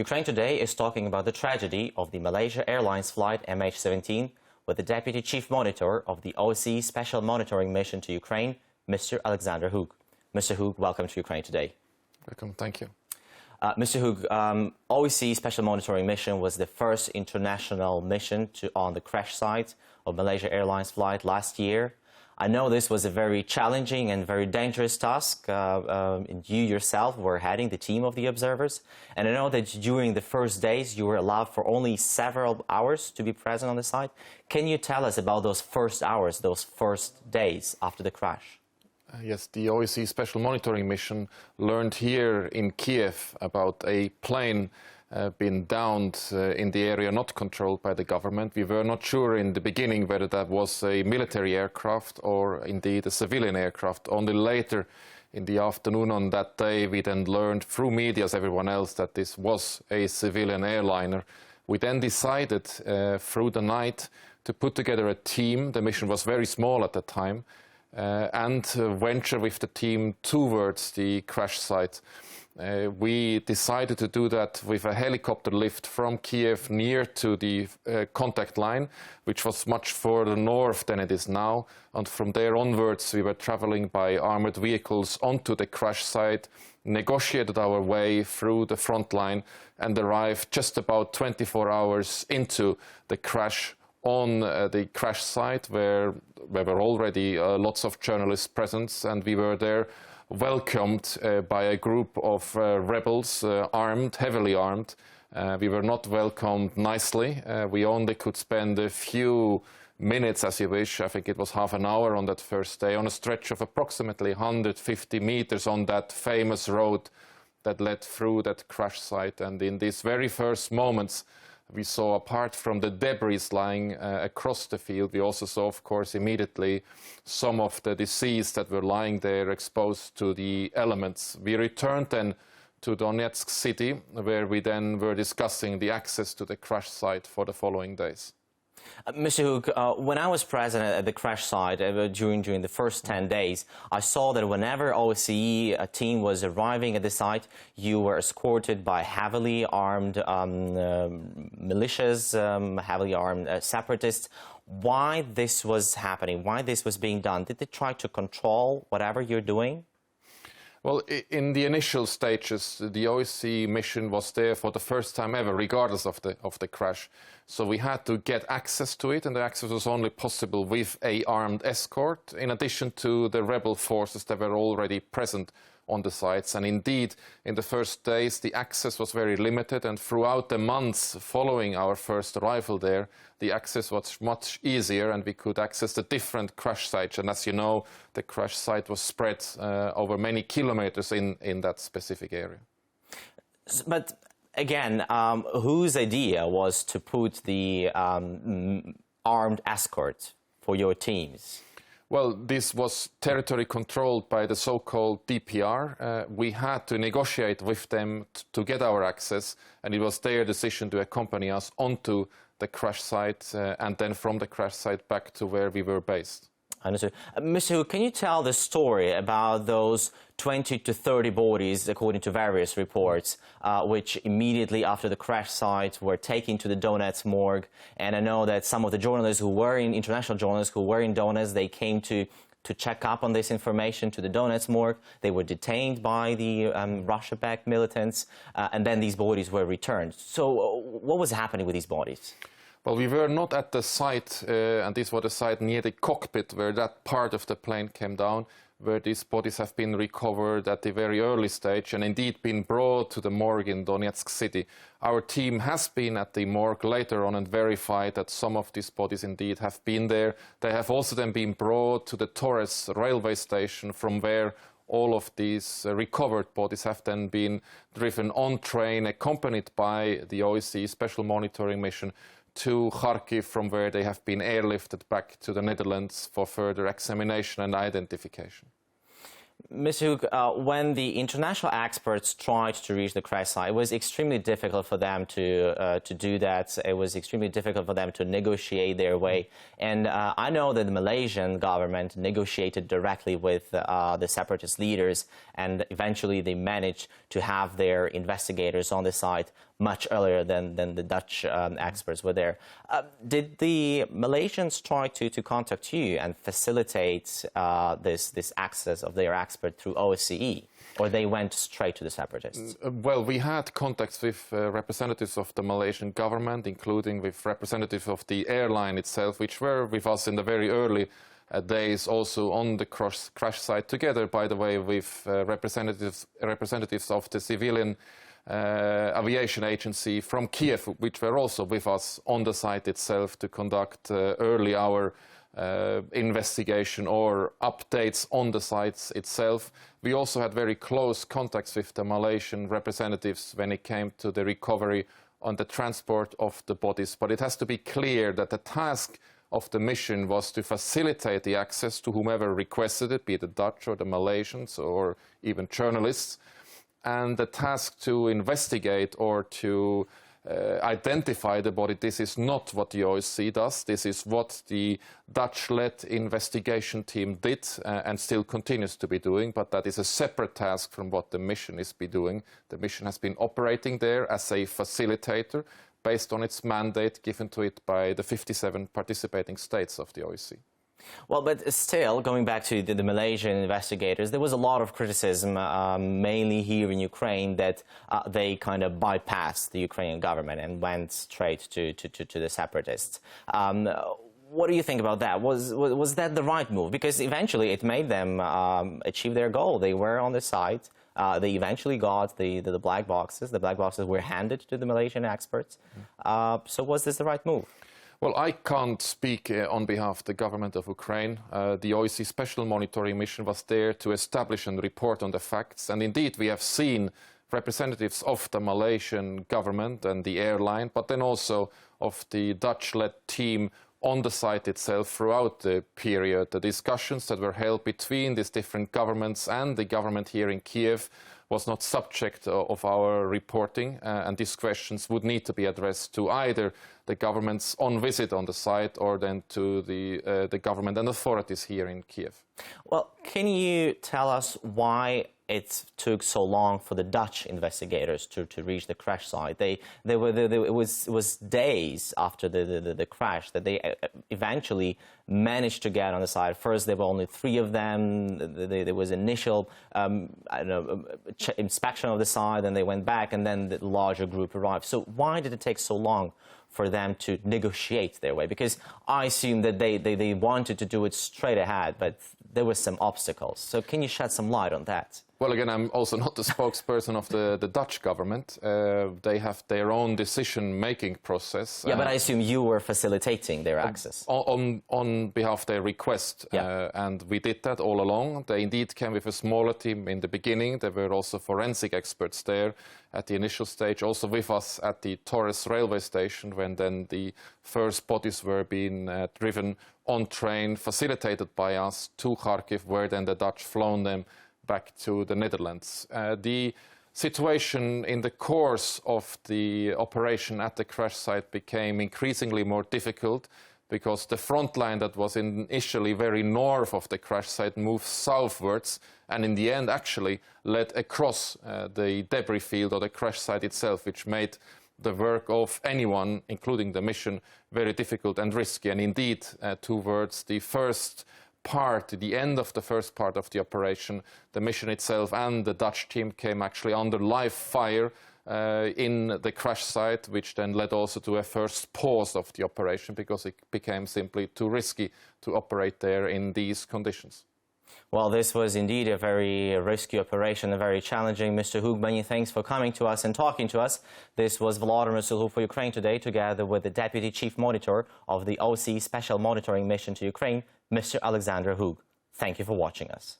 Ukraine Today is talking about the tragedy of the Malaysia Airlines flight MH17 with the Deputy Chief Monitor of the OSCE Special Monitoring Mission to Ukraine, Mr. Alexander Hoog. Mr. Hoog, welcome to Ukraine Today. Welcome, thank you. Mr. Hoog, OSCE Special Monitoring Mission was the first international mission on the crash site of Malaysia Airlines flight last year. I know this was a very challenging and very dangerous task. You yourself were heading the team of the observers. And I know that during the first days you were allowed for only several hours to be present on the site. Can you tell us about those first hours, those first days after the crash? Yes, the OSCE Special Monitoring Mission learned here in Kiev about a plane being downed in the area not controlled by the government. We were not sure in the beginning whether that was a military aircraft or indeed a civilian aircraft. Only later in the afternoon on that day we then learned through media as everyone else that this was a civilian airliner. We then decided through the night to put together a team. The mission was very small at the time. And venture with the team towards the crash site. We decided to do that with a helicopter lift from Kiev near to the contact line, which was much further north than it is now. And from there onwards, we were traveling by armored vehicles onto the crash site, negotiated our way through the front line, and arrived just about 24 hours into the crash on the crash site where were already lots of journalists present, and we were there welcomed by a group of rebels, armed, heavily armed. We were not welcomed nicely. We only could spend a few minutes, as you wish. I think it was half an hour on that first day, on a stretch of approximately 150 meters on that famous road that led through that crash site. And in these very first moments, we saw, apart from the debris lying across the field, we also saw, of course, immediately some of the deceased that were lying there exposed to the elements. We returned then to Donetsk city, where we then were discussing the access to the crash site for the following days. Mr. Hoog, when I was present at the crash site during the first 10 days, I saw that whenever OSCE team was arriving at the site, you were escorted by heavily armed militias, heavily armed separatists. Why this was happening? Why this was being done? Did they try to control whatever you're doing? Well, in the initial stages, the OSCE mission was there for the first time ever, regardless of the crash. So we had to get access to it, and the access was only possible with an armed escort, in addition to the rebel forces that were already present on the sites. And indeed, in the first days, the access was very limited, and throughout the months following our first arrival there, the access was much easier, and we could access the different crash sites. And as you know, the crash site was spread over many kilometers in that specific area. But again, whose idea was to put the armed escort for your teams? Well, this was territory controlled by the so-called DPR. We had to negotiate with them to get our access, and it was their decision to accompany us onto the crash site and then from the crash site back to where we were based. Understood. Mr. Hoog, can you tell the story about those 20 to 30 bodies, according to various reports, which immediately after the crash site were taken to the Donetsk morgue? And I know that some of the journalists who were international journalists who were in Donetsk, they came to check up on this information to the Donetsk morgue. They were detained by the Russia-backed militants, and then these bodies were returned. So what was happening with these bodies? Well, we were not at the site, and this was the site near the cockpit where that part of the plane came down, where these bodies have been recovered at the very early stage and indeed been brought to the morgue in Donetsk city. Our team has been at the morgue later on and verified that some of these bodies indeed have been there. They have also then been brought to the Torres railway station, from where all of these recovered bodies have then been driven on train, accompanied by the OSCE Special Monitoring Mission, to Kharkiv, from where they have been airlifted back to the Netherlands for further examination and identification. Mr. Hoog, when the international experts tried to reach the crash site, it was extremely difficult for them to do that. It was extremely difficult for them to negotiate their way. And I know that the Malaysian government negotiated directly with the separatist leaders, and eventually they managed to have their investigators on the site. much earlier than the Dutch experts were there. Did the Malaysians try to contact you and facilitate this access of their expert through OSCE, or they went straight to the separatists? Well, we had contacts with representatives of the Malaysian government, including with representatives of the airline itself, which were with us in the very early days also on the crash site, together, by the way, with representatives of the civilian aviation agency from Kiev, which were also with us on the site itself to conduct early hour investigation or updates on the sites itself. We also had very close contacts with the Malaysian representatives when it came to the recovery on the transport of the bodies. But it has to be clear that the task of the mission was to facilitate the access to whomever requested it, be it the Dutch or the Malaysians or even journalists, and the task to investigate or to identify the body. This is not what the OSCE does. This is what the Dutch-led investigation team did and still continues to be doing, but that is a separate task from what the mission is doing. The mission has been operating there as a facilitator based on its mandate given to it by the 57 participating states of the OSCE. Well, but still, going back to the Malaysian investigators, there was a lot of criticism, mainly here in Ukraine, that they kind of bypassed the Ukrainian government and went straight to the separatists. What do you think about that? Was that the right move? Because eventually it made them achieve their goal. They were on the site. They eventually got the black boxes. The black boxes were handed to the Malaysian experts. So was this the right move? Well, I can't speak on behalf of the government of Ukraine. The OSCE Special Monitoring Mission was there to establish and report on the facts. And indeed, we have seen representatives of the Malaysian government and the airline, but then also of the Dutch-led team on the site itself throughout the period. The discussions that were held between these different governments and the government here in Kiev was not subject of our reporting, and these questions would need to be addressed to either the governments on visit on the site or then to the government and authorities here in Kiev. Well, can you tell us why it took so long for the Dutch investigators to reach the crash site? It was days after the crash that they eventually managed to get on the site. First, there were only 3 of them. There was initial inspection of the site, and they went back, and then the larger group arrived. So why did it take so long for them to negotiate their way? Because I assume that they wanted to do it straight ahead, but there were some obstacles. So can you shed some light on that? Well, again, I'm also not the spokesperson of the Dutch government. They have their own decision-making process. Yeah, but I assume you were facilitating their access. On behalf of their request, yeah. And we did that all along. They indeed came with a smaller team in the beginning. There were also forensic experts there at the initial stage, also with us at the Torres railway station when then the first bodies were being driven on train, facilitated by us to Kharkiv, where then the Dutch flown them back to the Netherlands. The situation in the course of the operation at the crash site became increasingly more difficult because the front line that was initially very north of the crash site moved southwards and in the end actually led across the debris field or the crash site itself, which made the work of anyone, including the mission, very difficult and risky. And indeed, towards the first part, the end of the first part of the operation, the mission itself and the Dutch team came actually under live fire in the crash site, which then led also to a first pause of the operation because it became simply too risky to operate there in these conditions. Well, this was indeed a very risky operation, and very challenging. Mr. Hug, many thanks for coming to us and talking to us. This was Volodymyr Sulhub for Ukraine Today, together with the Deputy Chief Monitor of the OSCE Special Monitoring Mission to Ukraine, Mr. Alexander Hug. Thank you for watching us.